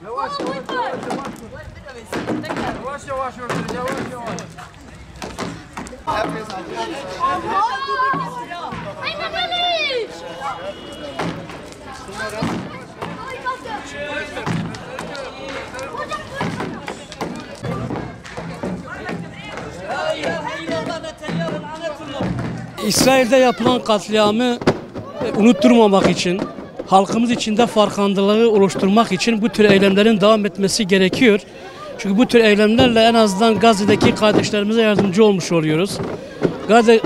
Yavaş yavaş öldür, yavaş yavaş. İsrail'de yapılan katliamı unutturmamak için, halkımız içinde farkındalığı oluşturmak için bu tür eylemlerin devam etmesi gerekiyor. Çünkü bu tür eylemlerle en azından Gazze'deki kardeşlerimize yardımcı olmuş oluyoruz.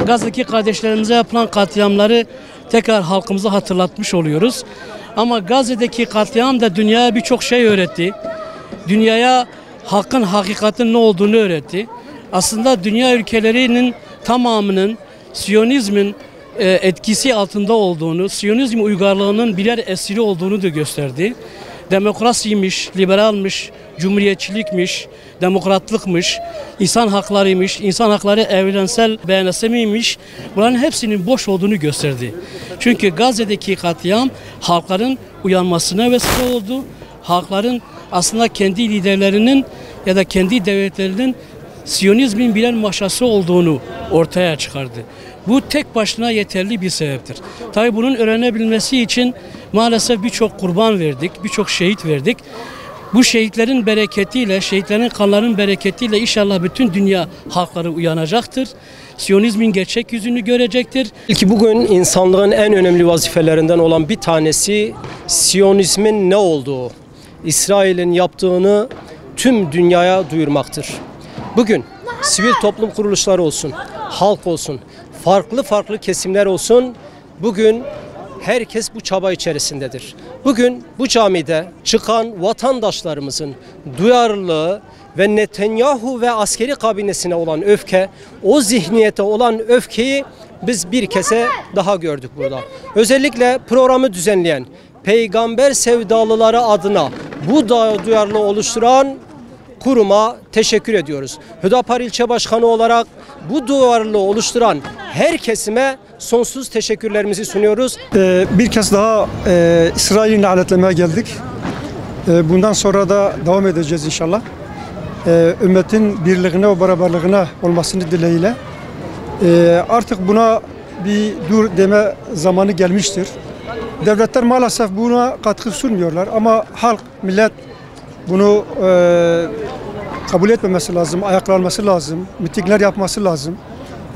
Gazze'deki kardeşlerimize yapılan katliamları tekrar halkımıza hatırlatmış oluyoruz. Ama Gazze'deki katliam da dünyaya birçok şey öğretti. Dünyaya hakkın, hakikatin ne olduğunu öğretti. Aslında dünya ülkelerinin tamamının Siyonizmin etkisi altında olduğunu, Siyonizm uygarlığının birer esiri olduğunu da gösterdi. Demokrasiymiş, liberalmiş, cumhuriyetçilikmiş, demokratlıkmış, insan haklarıymış, insan hakları evrensel beyannamemiş, bunların hepsinin boş olduğunu gösterdi. Çünkü Gazze'deki katliam halkların uyanmasına vesile oldu. Halkların aslında kendi liderlerinin ya da kendi devletlerinin Siyonizmin birer maşası olduğunu ortaya çıkardı. Bu tek başına yeterli bir sebeptir. Tabii bunun öğrenebilmesi için maalesef birçok kurban verdik, birçok şehit verdik. Bu şehitlerin bereketiyle, şehitlerin kanlarının bereketiyle inşallah bütün dünya halkları uyanacaktır. Siyonizmin gerçek yüzünü görecektir. Ki bugün insanlığın en önemli vazifelerinden olan bir tanesi Siyonizmin ne olduğu, İsrail'in yaptığını tüm dünyaya duyurmaktır. Bugün sivil toplum kuruluşları olsun, halk olsun, farklı kesimler olsun, bugün herkes bu çaba içerisindedir. Bugün bu camide çıkan vatandaşlarımızın duyarlılığı ve Netanyahu ve askeri kabinesine olan öfke, o zihniyete olan öfkeyi biz bir kese daha gördük burada. Özellikle programı düzenleyen peygamber sevdalıları adına bu duyarlılığı oluşturan kuruma teşekkür ediyoruz. Hüdapar ilçe başkanı olarak bu duyarlılığı oluşturan her kesime sonsuz teşekkürlerimizi sunuyoruz. Bir kez daha İsrail'in lanetlemeye geldik. Bundan sonra da devam edeceğiz inşallah. Ümmetin birliğine ve beraberliğine olmasını dileğiyle. Artık buna bir dur deme zamanı gelmiştir. Devletler maalesef buna katkı sunmuyorlar ama halk, millet bunu kabul etmemesi lazım, ayaklanması lazım, mitingler yapması lazım.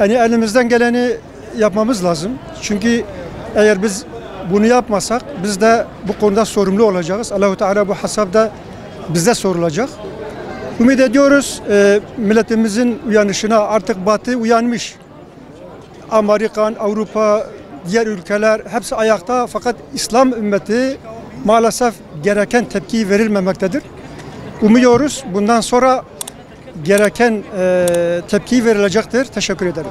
Yani elimizden geleni yapmamız lazım. Çünkü eğer biz bunu yapmasak biz de bu konuda sorumlu olacağız. Allah-u Teala bu hesapta bize sorulacak. Ümit ediyoruz milletimizin uyanışına. Artık Batı uyanmış. Amerika, Avrupa, diğer ülkeler hepsi ayakta, fakat İslam ümmeti maalesef gereken tepkiyi verilmemektedir. Umuyoruz bundan sonra gereken tepki verilecektir. Teşekkür ederim.